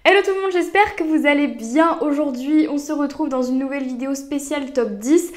Hello tout le monde, j'espère que vous allez bien. Aujourd'hui, on se retrouve dans une nouvelle vidéo spéciale top 10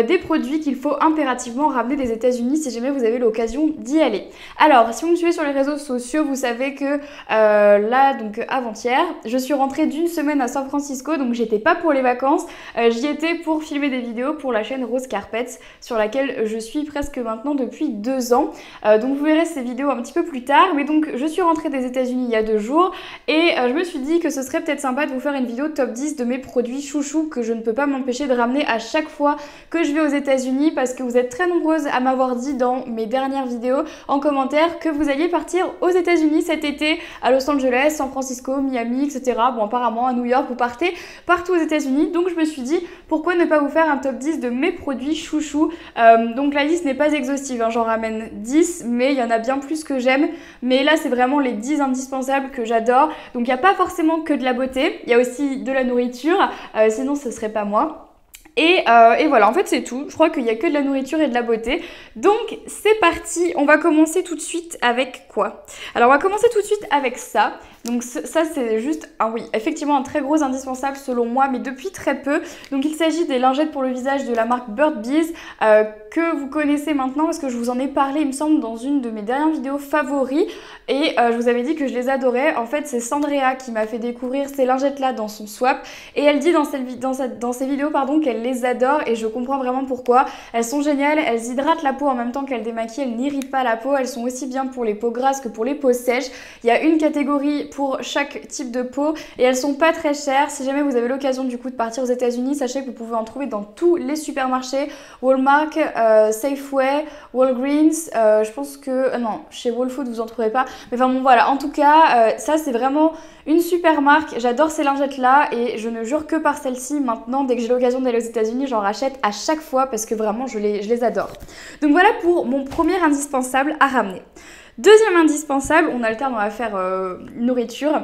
des produits qu'il faut impérativement ramener des États-Unis si jamais vous avez l'occasion d'y aller. Alors, si vous me suivez sur les réseaux sociaux, vous savez que là, donc avant-hier, je suis rentrée d'une semaine à San Francisco, donc j'étais pas pour les vacances, j'y étais pour filmer des vidéos pour la chaîne Rose Carpets sur laquelle je suis presque maintenant depuis 2 ans. Donc vous verrez ces vidéos un petit peu plus tard, mais donc je suis rentrée des États-Unis il y a 2 jours et je me suis dit que ce serait peut-être sympa de vous faire une vidéo top 10 de mes produits chouchous que je ne peux pas m'empêcher de ramener à chaque fois que je vais aux États-Unis, parce que vous êtes très nombreuses à m'avoir dit dans mes dernières vidéos en commentaire que vous alliez partir aux États-Unis cet été, à Los Angeles, San Francisco, Miami, etc. Bon, apparemment à New York, vous partez partout aux États-Unis, donc je me suis dit pourquoi ne pas vous faire un top 10 de mes produits chouchous. Donc la liste n'est pas exhaustive, hein, j'en ramène 10, mais il y en a bien plus que j'aime, mais là c'est vraiment les 10 indispensables que j'adore. Donc il n'y a pas forcément que de la beauté, il y a aussi de la nourriture, sinon ce serait pas moi. Et voilà, en fait c'est tout. Je crois qu'il n'y a que de la nourriture et de la beauté. Donc c'est parti, on va commencer tout de suite avec quoi? Alors on va commencer tout de suite avec ça. Donc ça c'est juste, oui, effectivement un très gros indispensable selon moi, mais depuis très peu. Donc il s'agit des lingettes pour le visage de la marque Bird Bees, que vous connaissez maintenant parce que je vous en ai parlé il me semble dans une de mes dernières vidéos favoris. Et je vous avais dit que je les adorais. En fait c'est Sandrea qui m'a fait découvrir ces lingettes là dans son swap. Et elle dit dans ses vidéos qu'elle les adore, et je comprends vraiment pourquoi. Elles sont géniales, elles hydratent la peau en même temps qu'elles démaquillent, elles n'irritent pas la peau. Elles sont aussi bien pour les peaux grasses que pour les peaux sèches. Il y a une catégorie pour chaque type de peau et elles sont pas très chères. Si jamais vous avez l'occasion du coup de partir aux États-Unis, sachez que vous pouvez en trouver dans tous les supermarchés, Walmart, Safeway, Walgreens, je pense que non, chez Whole Foods vous en trouverez pas, mais enfin bon voilà, en tout cas ça c'est vraiment une super marque. J'adore ces lingettes là et je ne jure que par celle-ci. Maintenant dès que j'ai l'occasion d'aller aux États-Unis, j'en rachète à chaque fois parce que vraiment je les adore. Donc voilà pour mon premier indispensable à ramener. Deuxième indispensable, on alterne, on va faire nourriture.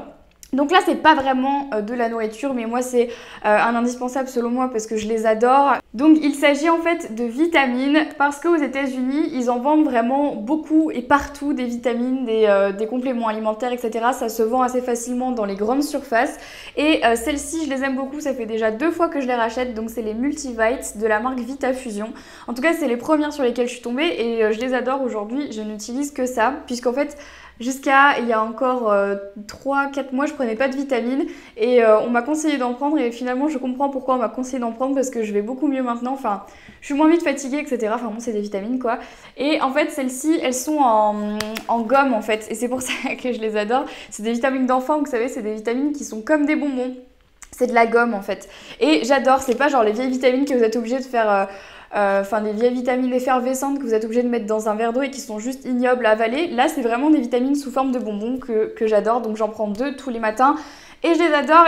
Donc là c'est pas vraiment de la nourriture, mais moi c'est un indispensable selon moi parce que je les adore. Donc il s'agit en fait de vitamines, parce qu'aux États-Unis ils en vendent vraiment beaucoup et partout, des vitamines, des compléments alimentaires, etc. Ça se vend assez facilement dans les grandes surfaces. Et celles-ci je les aime beaucoup, ça fait déjà 2 fois que je les rachète. Donc c'est les Multivites de la marque Vitafusion. En tout cas c'est les premières sur lesquelles je suis tombée et je les adore. Aujourd'hui je n'utilise que ça, puisqu'en fait jusqu'à il y a encore 3-4 mois, je prenais pas de vitamines et on m'a conseillé d'en prendre, et finalement je comprends pourquoi on m'a conseillé d'en prendre, parce que je vais beaucoup mieux maintenant, enfin je suis moins vite fatiguée, etc. Enfin bon, c'est des vitamines quoi. Et en fait celles-ci elles sont en gomme en fait, et c'est pour ça que je les adore. C'est des vitamines d'enfant, vous savez, c'est des vitamines qui sont comme des bonbons. C'est de la gomme en fait. Et j'adore, c'est pas genre les vieilles vitamines que vous êtes obligés de faire... des vieilles vitamines effervescentes que vous êtes obligé de mettre dans un verre d'eau et qui sont juste ignobles à avaler. Là c'est vraiment des vitamines sous forme de bonbons que j'adore, donc j'en prends 2 tous les matins et je les adore.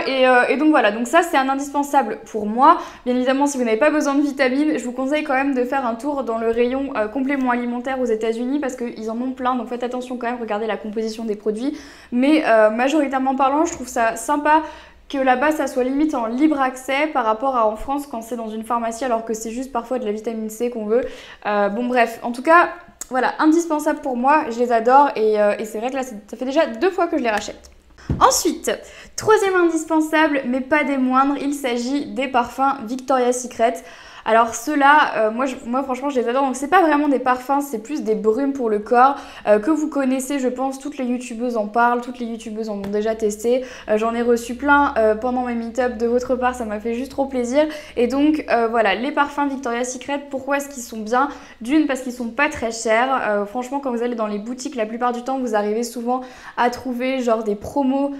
Et donc voilà, donc ça c'est un indispensable pour moi. Bien évidemment si vous n'avez pas besoin de vitamines, je vous conseille quand même de faire un tour dans le rayon compléments alimentaires aux États-Unis, parce qu'ils en ont plein, donc faites attention quand même, regardez la composition des produits. Mais majoritairement parlant, je trouve ça sympa que là-bas ça soit limite en libre accès par rapport à en France quand c'est dans une pharmacie, alors que c'est juste parfois de la vitamine C qu'on veut. Bon bref, en tout cas voilà, indispensable pour moi, je les adore et c'est vrai que là ça fait déjà 2 fois que je les rachète. Ensuite, troisième indispensable mais pas des moindres, il s'agit des parfums Victoria's Secret. Alors ceux-là, moi franchement je les adore. Donc c'est pas vraiment des parfums, c'est plus des brumes pour le corps que vous connaissez, je pense. Toutes les youtubeuses en parlent, toutes les youtubeuses en ont déjà testé. J'en ai reçu plein pendant mes meet-up de votre part, ça m'a fait juste trop plaisir. Et donc voilà, les parfums Victoria's Secret, pourquoi est-ce qu'ils sont bien? D'une, parce qu'ils sont pas très chers. Franchement quand vous allez dans les boutiques, la plupart du temps vous arrivez souvent à trouver genre des promos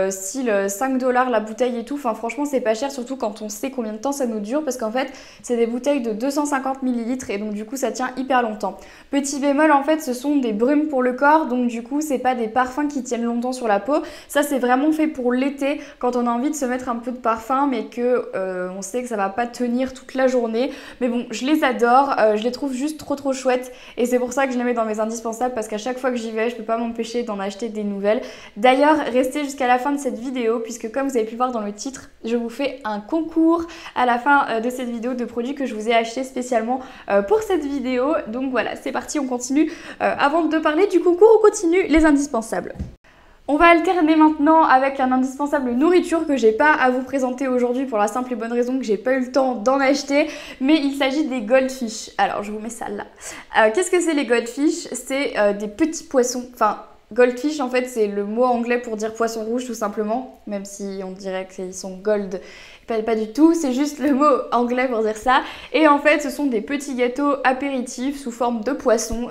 style 5 $ la bouteille et tout. Enfin franchement c'est pas cher, surtout quand on sait combien de temps ça nous dure, parce qu'en fait c'est des bouteilles de 250 ml et donc du coup ça tient hyper longtemps. Petit bémol, en fait ce sont des brumes pour le corps, donc du coup c'est pas des parfums qui tiennent longtemps sur la peau. Ça c'est vraiment fait pour l'été, quand on a envie de se mettre un peu de parfum mais que on sait que ça va pas tenir toute la journée. Mais bon, je les adore, je les trouve juste trop chouettes et c'est pour ça que je les mets dans mes indispensables, parce qu'à chaque fois que j'y vais je peux pas m'empêcher d'en acheter des nouvelles. D'ailleurs restez jusqu'à la fin de cette vidéo, puisque comme vous avez pu voir dans le titre, je vous fais un concours à la fin de cette vidéo de produits que je vous ai achetés spécialement pour cette vidéo. Donc voilà, c'est parti, on continue. Avant de parler du concours, on continue les indispensables. On va alterner maintenant avec un indispensable nourriture que j'ai pas à vous présenter aujourd'hui pour la simple et bonne raison que j'ai pas eu le temps d'en acheter, mais il s'agit des goldfish. Alors je vous mets ça là. Qu'est-ce que c'est les goldfish? C'est des petits poissons, enfin goldfish en fait c'est le mot anglais pour dire poisson rouge tout simplement, même si on dirait qu'ils sont gold, pas du tout, c'est juste le mot anglais pour dire ça. Et en fait ce sont des petits gâteaux apéritifs sous forme de poisson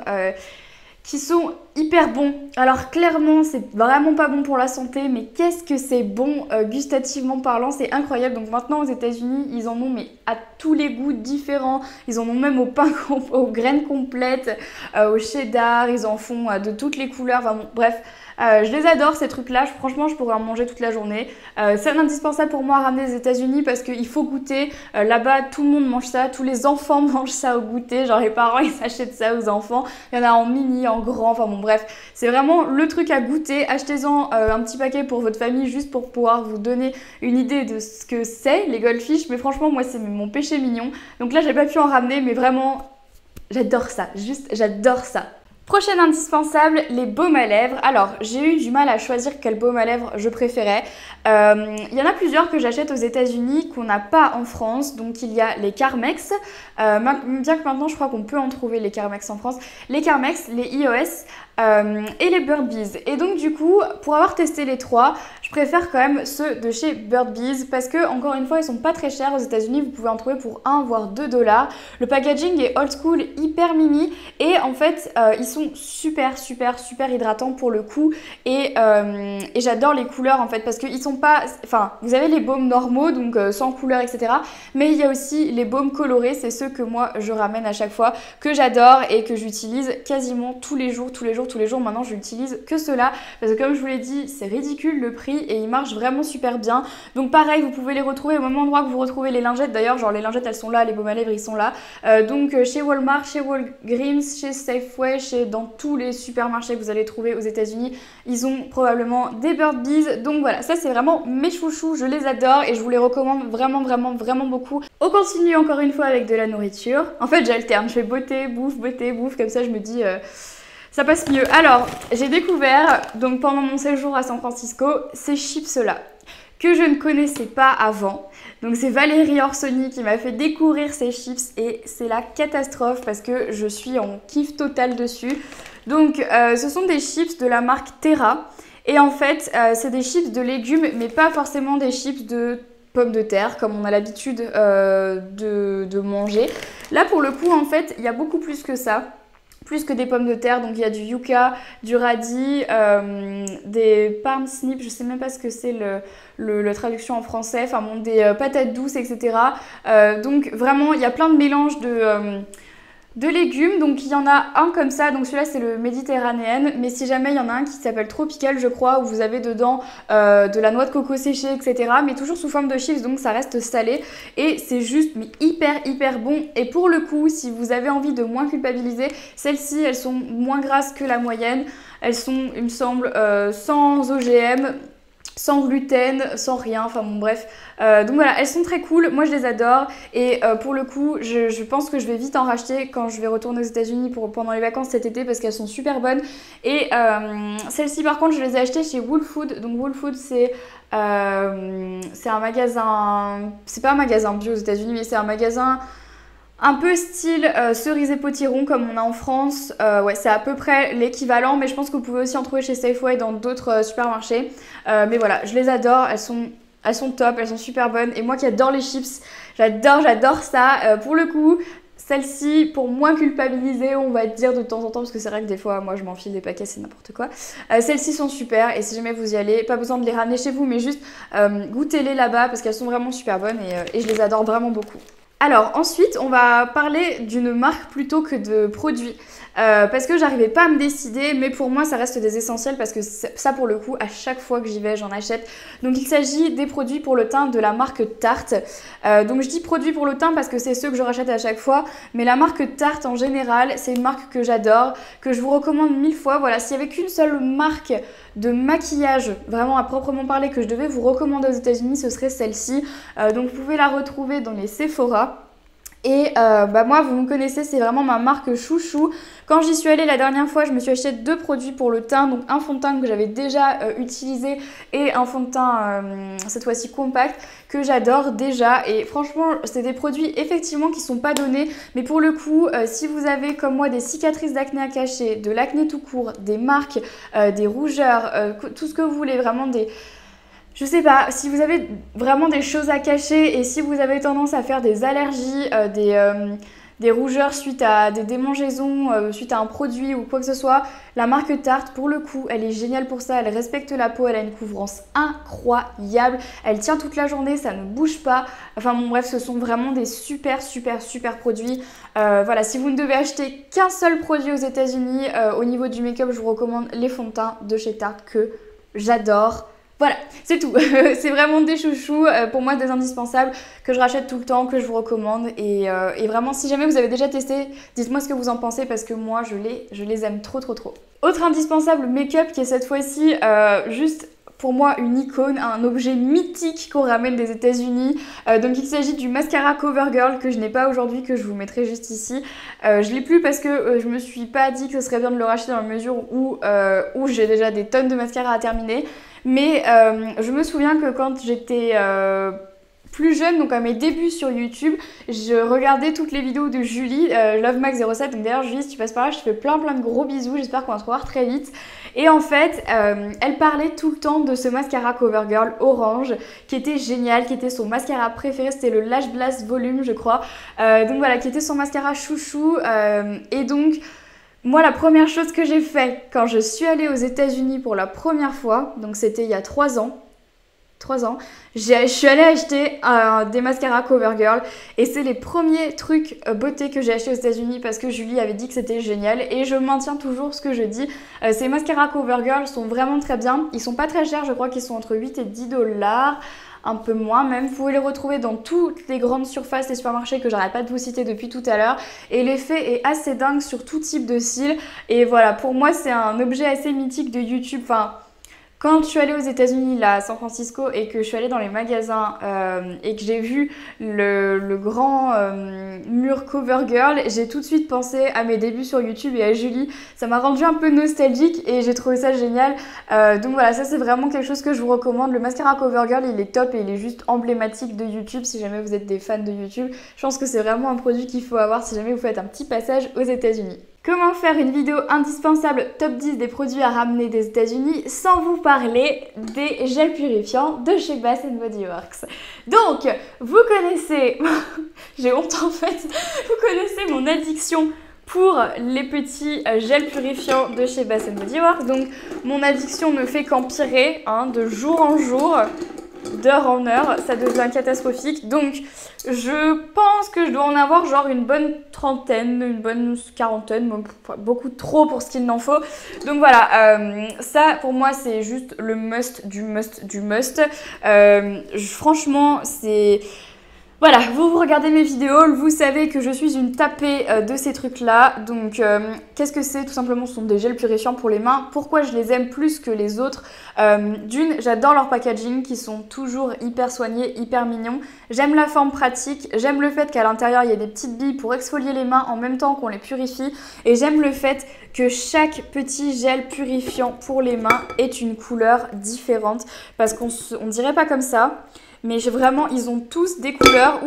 qui sont hyper bons. Alors clairement c'est vraiment pas bon pour la santé, mais qu'est-ce que c'est bon gustativement parlant, c'est incroyable. Donc maintenant aux États-Unis ils en ont mais à tous les goûts différents, ils en ont même au pain aux graines complètes, au cheddar, ils en font de toutes les couleurs, enfin bon bref. Je les adore ces trucs là, franchement je pourrais en manger toute la journée. C'est un indispensable pour moi à ramener des États-Unis parce qu'il faut goûter. Là-bas tout le monde mange ça, tous les enfants mangent ça au goûter, genre les parents ils achètent ça aux enfants. Il y en a en mini, en grand, enfin bon bref. C'est vraiment le truc à goûter. Achetez-en un petit paquet pour votre famille juste pour pouvoir vous donner une idée de ce que c'est les goldfish. Mais franchement moi c'est mon péché mignon. Donc là j'ai pas pu en ramener mais vraiment j'adore ça, juste j'adore ça. Prochain indispensable, les baumes à lèvres. Alors, j'ai eu du mal à choisir quel baume à lèvres je préférais. Il y en a plusieurs que j'achète aux États-Unis qu'on n'a pas en France. Donc, il y a les Carmex. Bien que maintenant, je crois qu'on peut en trouver les Carmex en France. Les Carmex, les iOS et les Bird Bees. Et donc, du coup, pour avoir testé les trois, je préfère quand même ceux de chez Bird Bees parce que, encore une fois, ils sont pas très chers aux États-Unis. Vous pouvez en trouver pour 1 voire 2 $. Le packaging est old school, hyper mimi. Et en fait, ils sont super hydratants pour le coup et j'adore les couleurs en fait parce qu'ils sont pas, enfin vous avez les baumes normaux donc sans couleur etc, mais il y a aussi les baumes colorés, c'est ceux que moi je ramène à chaque fois, que j'adore et que j'utilise quasiment tous les jours. Maintenant je n'utilise que ceux-là parce que comme je vous l'ai dit c'est ridicule le prix et ils marchent vraiment super bien. Donc pareil vous pouvez les retrouver au même endroit que vous retrouvez les lingettes, d'ailleurs genre les lingettes elles sont là, les baumes à lèvres ils sont là, donc chez Walmart, chez Walgreens, chez Safeway, dans tous les supermarchés que vous allez trouver aux États-Unis, ils ont probablement des Bird Bees. Donc voilà, ça c'est vraiment mes chouchous, je les adore et je vous les recommande vraiment beaucoup. On continue encore une fois avec de la nourriture. En fait, j'alterne, je fais beauté, bouffe, comme ça je me dis ça passe mieux. Alors, j'ai découvert donc pendant mon séjour à San Francisco ces chips là que je ne connaissais pas avant. Donc c'est Valérie Orsoni qui m'a fait découvrir ces chips et c'est la catastrophe parce que je suis en kiff total dessus. Donc ce sont des chips de la marque Terra et en fait c'est des chips de légumes mais pas forcément des chips de pommes de terre comme on a l'habitude de manger. Là pour le coup en fait il y a beaucoup plus que ça. Plus que des pommes de terre, donc il y a du yucca, du radis, des parsnips, je sais même pas ce que c'est la traduction en français, enfin bon, des patates douces, etc. Donc vraiment, il y a plein de mélanges de légumes, donc il y en a un comme ça, donc celui-là c'est le méditerranéen, mais si jamais il y en a un qui s'appelle tropical je crois, où vous avez dedans de la noix de coco séchée etc, mais toujours sous forme de chips, donc ça reste salé et c'est juste mais hyper bon. Et pour le coup si vous avez envie de moins culpabiliser, celles-ci elles sont moins grasses que la moyenne, elles sont il me semble sans OGM, sans gluten, sans rien, enfin bon bref. Donc voilà, elles sont très cool, moi je les adore et pour le coup je pense que je vais vite en racheter quand je vais retourner aux États-Unis pendant les vacances cet été parce qu'elles sont super bonnes. Et celles-ci par contre je les ai achetées chez Whole Foods. Donc Whole Foods c'est un magasin, c'est pas un magasin bio aux États-Unis mais c'est un magasin un peu style cerise et potiron comme on a en France. Ouais, c'est à peu près l'équivalent, mais je pense que vous pouvez aussi en trouver chez Safeway dans d'autres supermarchés. Mais voilà, je les adore, elles sont top, elles sont super bonnes. Et moi qui adore les chips, j'adore ça. Pour le coup, celle-ci, pour moins culpabiliser, on va dire de temps en temps, parce que c'est vrai que des fois, moi je m'enfile des paquets, c'est n'importe quoi. Celles-ci sont super et si jamais vous y allez, pas besoin de les ramener chez vous, mais juste goûtez-les là-bas parce qu'elles sont vraiment super bonnes et je les adore vraiment beaucoup. Alors ensuite, on va parler d'une marque plutôt que de produits. Parce que j'arrivais pas à me décider, mais pour moi ça reste des essentiels parce que ça pour le coup à chaque fois que j'y vais j'en achète. Donc il s'agit des produits pour le teint de la marque Tarte. Donc je dis produits pour le teint parce que c'est ceux que je rachète à chaque fois, mais la marque Tarte en général c'est une marque que j'adore, que je vous recommande 1000 fois. Voilà, s'il y avait qu'une seule marque de maquillage vraiment à proprement parler que je devais vous recommander aux États-Unis, ce serait celle-ci. Donc vous pouvez la retrouver dans les Sephora. Et moi, vous me connaissez, c'est vraiment ma marque chouchou. Quand j'y suis allée la dernière fois, je me suis acheté 2 produits pour le teint. Donc un fond de teint que j'avais déjà utilisé et un fond de teint cette fois-ci compact que j'adore déjà. Et franchement, c'est des produits effectivement qui sont pas donnés. Mais pour le coup, si vous avez comme moi des cicatrices d'acné à cacher, de l'acné tout court, des marques, des rougeurs, tout ce que vous voulez, vraiment des... Je sais pas, si vous avez vraiment des choses à cacher et si vous avez tendance à faire des allergies, des rougeurs suite à des démangeaisons, suite à un produit ou quoi que ce soit, la marque Tarte, pour le coup, elle est géniale pour ça. Elle respecte la peau, elle a une couvrance incroyable. Elle tient toute la journée, ça ne bouge pas. Enfin bon bref, ce sont vraiment des super produits. Voilà, si vous ne devez acheter qu'un seul produit aux États-Unis au niveau du make-up, je vous recommande les fonds de teint de chez Tarte que j'adore. Voilà, c'est tout. C'est vraiment des chouchous, pour moi des indispensables que je rachète tout le temps, que je vous recommande. Et vraiment, si jamais vous avez déjà testé, dites-moi ce que vous en pensez parce que moi, je les aime trop. Autre indispensable make-up qui est cette fois-ci juste pour moi une icône, un objet mythique qu'on ramène des États-Unis. Donc il s'agit du mascara CoverGirl que je n'ai pas aujourd'hui, que je vous mettrai juste ici. Je l'ai plus parce que je me suis pas dit que ce serait bien de le racheter dans la mesure où j'ai déjà des tonnes de mascara à terminer. Mais je me souviens que quand j'étais plus jeune, donc à mes débuts sur YouTube, je regardais toutes les vidéos de Julie, LoveMac07. Donc d'ailleurs Julie, si tu passes par là, je te fais plein de gros bisous, j'espère qu'on va se revoir très vite. Et en fait, elle parlait tout le temps de ce mascara CoverGirl orange qui était génial, qui était son mascara préféré, c'était le Lash Blast Volume je crois. Donc voilà, qui était son mascara chouchou et donc... Moi, la première chose que j'ai fait quand je suis allée aux États-Unis pour la première fois, donc c'était il y a 3 ans, je suis allée acheter des mascaras CoverGirl et c'est les premiers trucs beauté que j'ai acheté aux États-Unis parce que Julie avait dit que c'était génial et je maintiens toujours ce que je dis. Ces mascaras CoverGirl sont vraiment très bien, ils sont pas très chers, je crois qu'ils sont entre 8 et 10 $. Un peu moins même, vous pouvez les retrouver dans toutes les grandes surfaces, les supermarchés que j'arrête pas de vous citer depuis tout à l'heure et l'effet est assez dingue sur tout type de cils et voilà, pour moi c'est un objet assez mythique de YouTube. Enfin, quand je suis allée aux États-Unis, là, à San Francisco, et que je suis allée dans les magasins et que j'ai vu le grand mur CoverGirl, j'ai tout de suite pensé à mes débuts sur YouTube et à Julie. Ça m'a rendu un peu nostalgique et j'ai trouvé ça génial. Donc voilà, ça c'est vraiment quelque chose que je vous recommande. Le mascara CoverGirl, il est top et il est juste emblématique de YouTube si jamais vous êtes des fans de YouTube. Je pense que c'est vraiment un produit qu'il faut avoir si jamais vous faites un petit passage aux États-Unis. Comment faire une vidéo indispensable top 10 des produits à ramener des États-Unis sans vous parler des gels purifiants de chez Bath & Body Works. Donc, vous connaissez, j'ai honte en fait, vous connaissez mon addiction pour les petits gels purifiants de chez Bath & Body Works. Donc, mon addiction ne fait qu'empirer de jour en jour. D'heure en heure, ça devient catastrophique. Donc, je pense que je dois en avoir genre une bonne trentaine, une bonne quarantaine, beaucoup trop pour ce qu'il n'en faut. Donc voilà, ça pour moi c'est juste le must du must. Franchement, c'est... Voilà, vous regardez mes vidéos, vous savez que je suis une tapée de ces trucs-là. Donc, qu'est-ce que c'est? Tout simplement, ce sont des gels purifiants pour les mains. Pourquoi je les aime plus que les autres? D'une, j'adore leur packaging qui sont toujours hyper soignés, hyper mignons. J'aime la forme pratique, j'aime le fait qu'à l'intérieur, il y ait des petites billes pour exfolier les mains en même temps qu'on les purifie. Et j'aime le fait que chaque petit gel purifiant pour les mains ait une couleur différente. Parce qu'on dirait pas comme ça. Mais vraiment, ils ont tous des couleurs,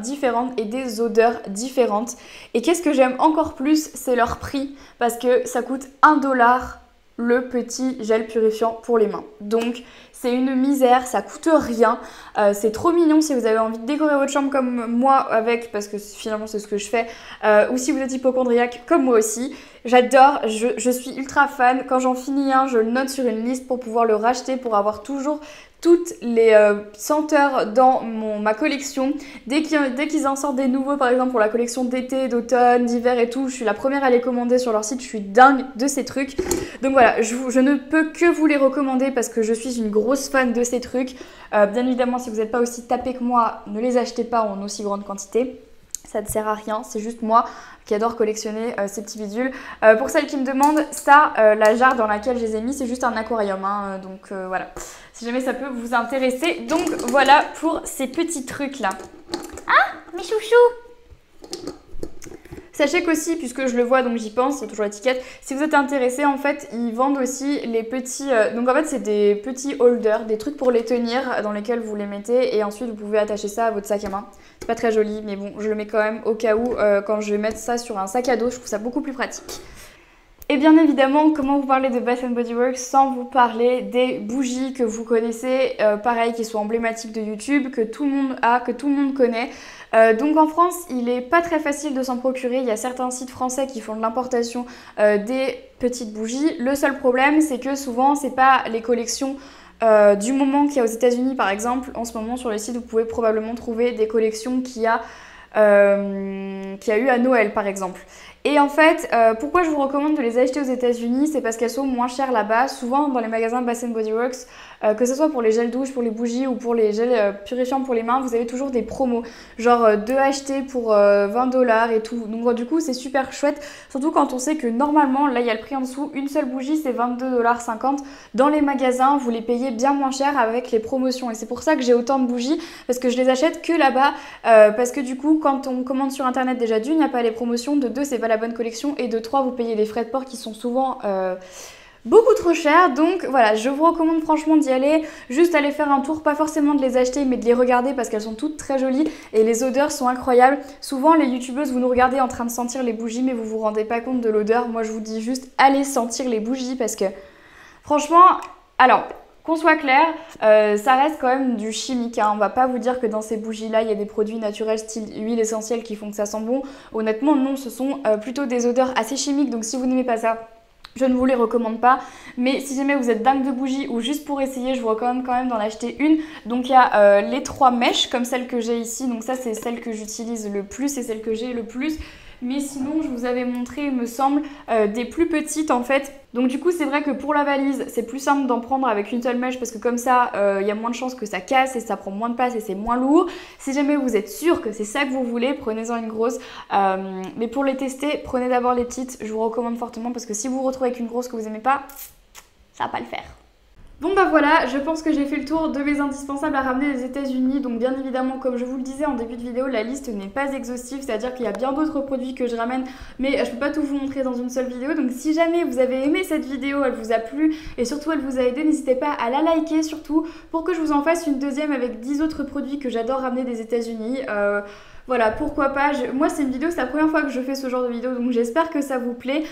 différentes et des odeurs différentes. Et qu'est-ce que j'aime encore plus, c'est leur prix, parce que ça coûte 1 $, le petit gel purifiant pour les mains. Donc, c'est une misère, ça coûte rien. C'est trop mignon si vous avez envie de décorer votre chambre comme moi avec, parce que finalement c'est ce que je fais, ou si vous êtes hypocondriaque comme moi aussi. J'adore, je suis ultra fan. Quand j'en finis un, je le note sur une liste pour pouvoir le racheter, pour avoir toujours toutes les senteurs dans ma collection. Dès qu'ils en sortent des nouveaux, par exemple pour la collection d'été, d'automne, d'hiver et tout, je suis la première à les commander sur leur site. Je suis dingue de ces trucs. Donc voilà, je ne peux que vous les recommander parce que je suis une grosse fan de ces trucs. Bien évidemment, si vous n'êtes pas aussi tapé que moi, ne les achetez pas en aussi grande quantité. Ça ne sert à rien, c'est juste moi qui adore collectionner ces petits bidules. Pour celles qui me demandent, ça, la jarre dans laquelle je les ai mis, c'est juste un aquarium. Donc voilà, si jamais ça peut vous intéresser. Donc voilà pour ces petits trucs là. Ah, Mes chouchous! Sachez qu'aussi, puisque je le vois donc j'y pense, il y a toujours l'étiquette, si vous êtes intéressé en fait ils vendent aussi les petits, donc en fait c'est des petits holders, des trucs pour les tenir dans lesquels vous les mettez et ensuite vous pouvez attacher ça à votre sac à main. C'est pas très joli mais bon je le mets quand même au cas où quand je vais mettre ça sur un sac à dos, je trouve ça beaucoup plus pratique. Et bien évidemment, comment vous parler de Bath & Body Works sans vous parler des bougies que vous connaissez, pareil, qui sont emblématiques de YouTube, que tout le monde a, que tout le monde connaît. Donc en France, il n'est pas très facile de s'en procurer. Il y a certains sites français qui font de l'importation des petites bougies. Le seul problème, c'est que souvent, c'est pas les collections du moment qu'il y a aux États-Unis, par exemple. En ce moment, sur le site, vous pouvez probablement trouver des collections qu'il y a eu à Noël, par exemple. Et en fait, pourquoi je vous recommande de les acheter aux États-Unis, c'est parce qu'elles sont moins chères là-bas. Souvent dans les magasins Bath & Body Works, que ce soit pour les gels douche, pour les bougies ou pour les gels purifiants pour les mains, vous avez toujours des promos. Genre 2 achetés pour 20$ et tout. Donc du coup, c'est super chouette. Surtout quand on sait que normalement, là il y a le prix en dessous, une seule bougie c'est 22,50$. Dans les magasins, vous les payez bien moins cher avec les promotions. Et c'est pour ça que j'ai autant de bougies, parce que je les achète que là-bas. Parce que du coup, quand on commande sur internet, déjà d'une, il n'y a pas les promotions. De deux, c'est pas la bonne collection. Et de trois, vous payez des frais de port qui sont souvent beaucoup trop chers. Donc voilà, je vous recommande franchement d'y aller. Juste aller faire un tour, pas forcément de les acheter, mais de les regarder parce qu'elles sont toutes très jolies. Et les odeurs sont incroyables. Souvent, les youtubeuses, vous nous regardez en train de sentir les bougies, mais vous vous rendez pas compte de l'odeur. Moi, je vous dis juste, allez sentir les bougies parce que franchement, alors... Qu'on soit clair, ça reste quand même du chimique, hein. On va pas vous dire que dans ces bougies-là, il y a des produits naturels style huile essentielle qui font que ça sent bon. Honnêtement, non, ce sont plutôt des odeurs assez chimiques. Donc si vous n'aimez pas ça, je ne vous les recommande pas. Mais si jamais vous êtes dingue de bougies ou juste pour essayer, je vous recommande quand même d'en acheter une. Donc il y a les 3 mèches comme celle que j'ai ici. Donc ça, c'est celle que j'utilise le plus et celle que j'ai le plus. Mais sinon, je vous avais montré, il me semble, des plus petites en fait. Donc du coup, c'est vrai que pour la valise, c'est plus simple d'en prendre avec une seule mèche parce que comme ça, il y a moins de chances que ça casse et ça prend moins de place et c'est moins lourd. Si jamais vous êtes sûr que c'est ça que vous voulez, prenez-en une grosse. Mais pour les tester, prenez d'abord les petites. Je vous recommande fortement parce que si vous vous retrouvez avec une grosse que vous n'aimez pas, ça va pas le faire. Bon bah voilà, je pense que j'ai fait le tour de mes indispensables à ramener des États-Unis. Donc bien évidemment, comme je vous le disais en début de vidéo, la liste n'est pas exhaustive, c'est-à-dire qu'il y a bien d'autres produits que je ramène, mais je peux pas tout vous montrer dans une seule vidéo. Donc si jamais vous avez aimé cette vidéo, elle vous a plu et surtout elle vous a aidé, n'hésitez pas à la liker surtout pour que je vous en fasse une deuxième avec 10 autres produits que j'adore ramener des États-Unis. Voilà, pourquoi pas. Moi, c'est une vidéo, c'est la première fois que je fais ce genre de vidéo, donc j'espère que ça vous plaît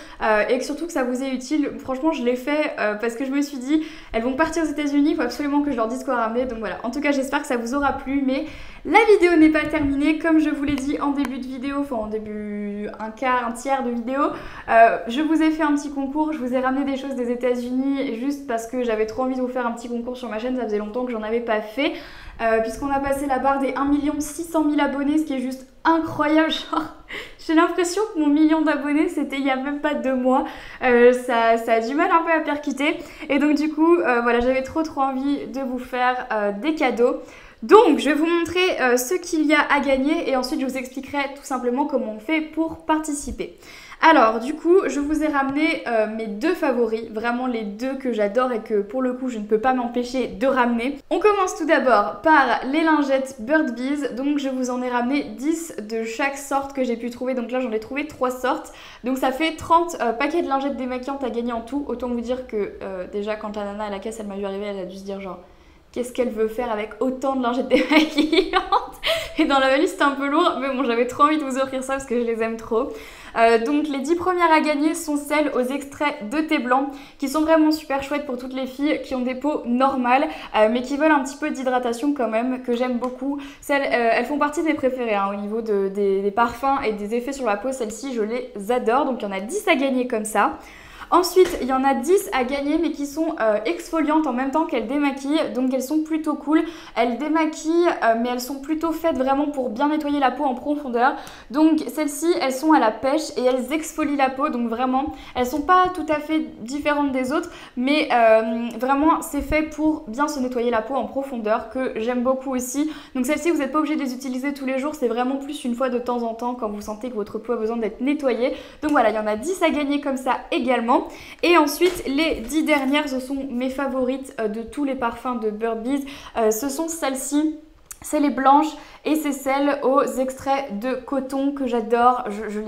et que surtout que ça vous est utile. Franchement, je l'ai fait parce que je me suis dit, elles vont partir aux États-Unis, il faut absolument que je leur dise quoi ramener. Donc voilà, en tout cas, j'espère que ça vous aura plu, mais la vidéo n'est pas terminée. Comme je vous l'ai dit en début de vidéo, enfin en début, un tiers de vidéo, je vous ai fait un petit concours, je vous ai ramené des choses des États-Unis juste parce que j'avais trop envie de vous faire un petit concours sur ma chaîne, ça faisait longtemps que j'en avais pas fait. Puisqu'on a passé la barre des 1 600 000 abonnés, ce qui est juste incroyable. Genre, j'ai l'impression que mon million d'abonnés, c'était il y a même pas 2 mois. Ça a du mal un peu à percuter. Et donc du coup, voilà, j'avais trop envie de vous faire des cadeaux. Donc, je vais vous montrer ce qu'il y a à gagner et ensuite je vous expliquerai tout simplement comment on fait pour participer. Alors, du coup, je vous ai ramené mes 2 favoris, vraiment les 2 que j'adore et que pour le coup, je ne peux pas m'empêcher de ramener. On commence tout d'abord par les lingettes Bird Bees. Donc, je vous en ai ramené 10 de chaque sorte que j'ai pu trouver. Donc là, j'en ai trouvé 3 sortes. Donc, ça fait 30 paquets de lingettes démaquillantes à gagner en tout. Autant vous dire que déjà, quand la nana à la caisse, elle m'a vu arriver, elle a dû se dire genre... Qu'est-ce qu'elle veut faire avec autant de lingettes démaquillantes? Et dans la valise c'était un peu lourd, mais bon j'avais trop envie de vous offrir ça parce que je les aime trop. Donc les 10 premières à gagner sont celles aux extraits de thé blanc qui sont vraiment super chouettes pour toutes les filles qui ont des peaux normales mais qui veulent un petit peu d'hydratation quand même, que j'aime beaucoup. Elles font partie de mes préférées hein, au niveau des parfums et des effets sur la peau. Celles-ci je les adore, donc il y en a 10 à gagner comme ça. Ensuite, il y en a 10 à gagner mais qui sont exfoliantes en même temps qu'elles démaquillent, donc elles sont plutôt cool. Elles démaquillent mais elles sont plutôt faites vraiment pour bien nettoyer la peau en profondeur. Donc celles-ci, elles sont à la pêche et elles exfolient la peau, donc vraiment, elles sont pas tout à fait différentes des autres, mais vraiment c'est fait pour bien se nettoyer la peau en profondeur, que j'aime beaucoup aussi. Donc celles-ci, vous n'êtes pas obligé de les utiliser tous les jours, c'est vraiment plus une fois de temps en temps quand vous sentez que votre peau a besoin d'être nettoyée. Donc voilà, il y en a 10 à gagner comme ça également. Et ensuite, les 10 dernières, ce sont mes favorites de tous les parfums de Bird Bees. Ce sont celles-ci. c'est les blanches et c'est celles aux extraits de coton que j'adore. Je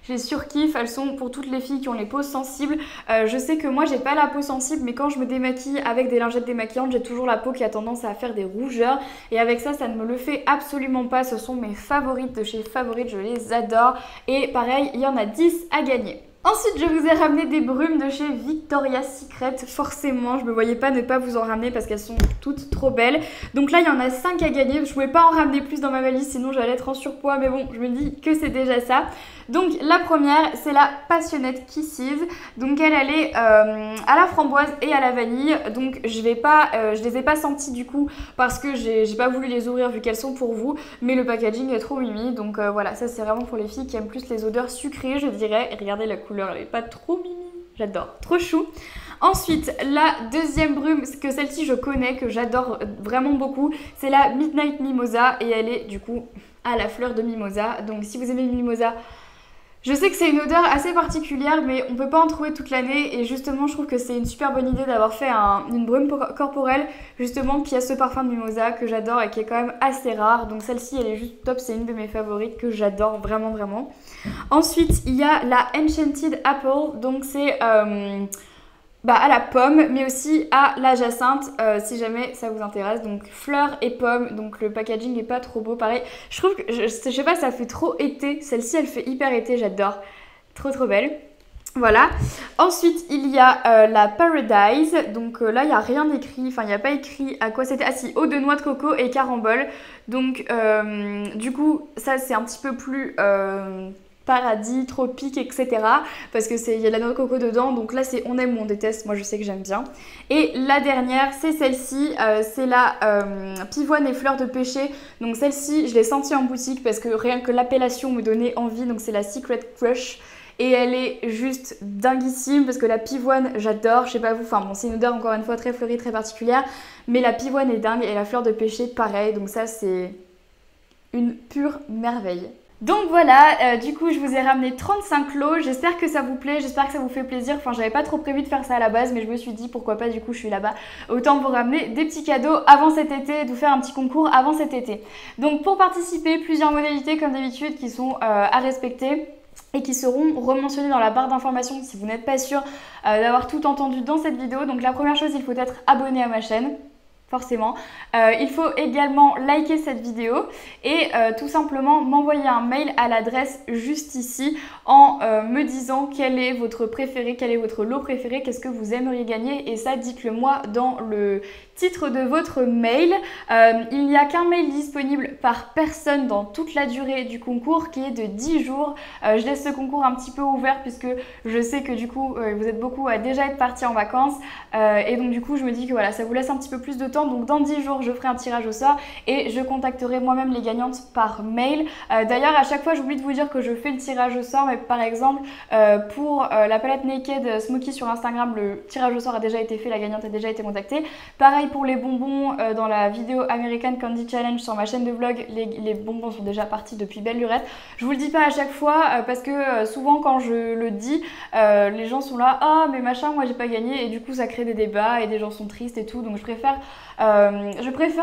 les surkiffe, elles sont pour toutes les filles qui ont les peaux sensibles. Je sais que moi j'ai pas la peau sensible, mais quand je me démaquille avec des lingettes démaquillantes, j'ai toujours la peau qui a tendance à faire des rougeurs. Et avec ça, ça ne me le fait absolument pas. Ce sont mes favorites de chez Favorites, je les adore. Et pareil, il y en a 10 à gagner. Ensuite, je vous ai ramené des brumes de chez Victoria's Secret. Forcément, je me voyais pas ne pas vous en ramener parce qu'elles sont toutes trop belles. Donc là, il y en a 5 à gagner. Je pouvais pas en ramener plus dans ma valise, sinon j'allais être en surpoids. Mais bon, je me dis que c'est déjà ça. Donc la première, c'est la Passionate Kisses. Donc elle est à la framboise et à la vanille. Donc je les ai pas senties du coup parce que j'ai pas voulu les ouvrir vu qu'elles sont pour vous. Mais le packaging est trop mimi. Donc voilà, ça c'est vraiment pour les filles qui aiment plus les odeurs sucrées, je dirais. Et regardez la couleur, elle est pas trop mimi. J'adore, trop chou. Ensuite, la deuxième brume, que celle-ci je connais, que j'adore vraiment beaucoup, c'est la Midnight Mimosa et elle est du coup à la fleur de mimosa. Donc si vous aimez le mimosa, je sais que c'est une odeur assez particulière, mais on peut pas en trouver toute l'année et justement je trouve que c'est une super bonne idée d'avoir fait une brume corporelle justement qui a ce parfum de mimosa que j'adore et qui est quand même assez rare. Donc celle-ci elle est juste top, c'est une de mes favorites que j'adore vraiment vraiment. Ensuite il y a la Enchanted Apple, donc c'est à la pomme mais aussi à la jacinthe si jamais ça vous intéresse. Donc fleurs et pommes, donc le packaging est pas trop beau, pareil je trouve que je sais pas, ça fait trop été, celle-ci elle fait hyper été, j'adore, trop belle. Voilà. Ensuite il y a la Paradise, donc là il n'y a rien écrit, enfin il n'y a pas écrit à quoi c'était, ah si, eau de noix de coco et carambole. Donc du coup ça c'est un petit peu plus paradis, tropique, etc. Parce que il y a de la noix de coco dedans, donc là c'est on aime ou on déteste, moi je sais que j'aime bien. Et la dernière c'est celle-ci, c'est la pivoine et fleurs de pêcher. Donc celle-ci je l'ai sentie en boutique parce que rien que l'appellation me donnait envie, donc c'est la Secret Crush. Et elle est juste dinguissime parce que la pivoine j'adore, je sais pas vous, enfin bon c'est une odeur encore une fois très fleurie, très particulière, mais la pivoine est dingue et la fleur de pêcher pareil, donc ça c'est une pure merveille. Donc voilà, du coup je vous ai ramené 35 lots, j'espère que ça vous plaît, j'espère que ça vous fait plaisir. Enfin j'avais pas trop prévu de faire ça à la base, mais je me suis dit pourquoi pas, du coup je suis là-bas, autant vous ramener des petits cadeaux avant cet été, de vous faire un petit concours avant cet été. Donc pour participer, plusieurs modalités comme d'habitude qui sont à respecter et qui seront rementionnées dans la barre d'informations si vous n'êtes pas sûr d'avoir tout entendu dans cette vidéo. Donc la première chose, il faut être abonné à ma chaîne. Forcément. Il faut également liker cette vidéo et tout simplement m'envoyer un mail à l'adresse juste ici en me disant quel est votre préféré, quel est votre lot préféré, qu'est-ce que vous aimeriez gagner, et ça dites-le moi dans le titre de votre mail. Il n'y a qu'un mail disponible par personne dans toute la durée du concours qui est de 10 jours. Je laisse ce concours un petit peu ouvert puisque je sais que du coup vous êtes beaucoup à déjà être partis en vacances et donc du coup je me dis que voilà, ça vous laisse un petit peu plus de temps. Donc dans 10 jours je ferai un tirage au sort et je contacterai moi-même les gagnantes par mail. D'ailleurs à chaque fois j'oublie de vous dire que je fais le tirage au sort, mais par exemple pour la palette Naked Smoky sur Instagram, le tirage au sort a déjà été fait, la gagnante a déjà été contactée. Pareil pour les bonbons dans la vidéo American Candy Challenge sur ma chaîne de vlog, les bonbons sont déjà partis depuis belle lurette. Je vous le dis pas à chaque fois parce que souvent quand je le dis, les gens sont là, ah mais machin moi j'ai pas gagné, et du coup ça crée des débats et des gens sont tristes et tout, donc je préfère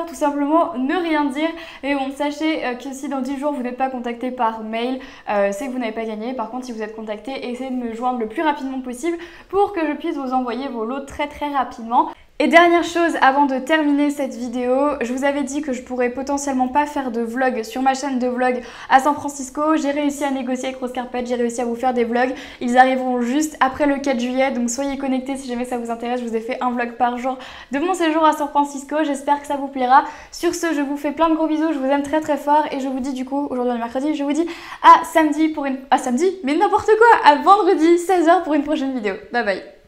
tout simplement ne rien dire. Et bon, sachez que si dans 10 jours vous n'êtes pas contacté par mail, c'est que vous n'avez pas gagné. Par contre si vous êtes contacté, essayez de me joindre le plus rapidement possible pour que je puisse vous envoyer vos lots très rapidement. Et dernière chose avant de terminer cette vidéo, je vous avais dit que je pourrais potentiellement pas faire de vlog sur ma chaîne de vlog à San Francisco. J'ai réussi à négocier avec Rose Carpet, j'ai réussi à vous faire des vlogs. Ils arriveront juste après le 4 juillet, donc soyez connectés si jamais ça vous intéresse. Je vous ai fait un vlog par jour de mon séjour à San Francisco, j'espère que ça vous plaira. Sur ce, je vous fais plein de gros bisous, je vous aime très fort et je vous dis du coup, aujourd'hui on est mercredi, je vous dis à samedi pour une... à samedi, mais n'importe quoi, à vendredi 16 h pour une prochaine vidéo. Bye bye.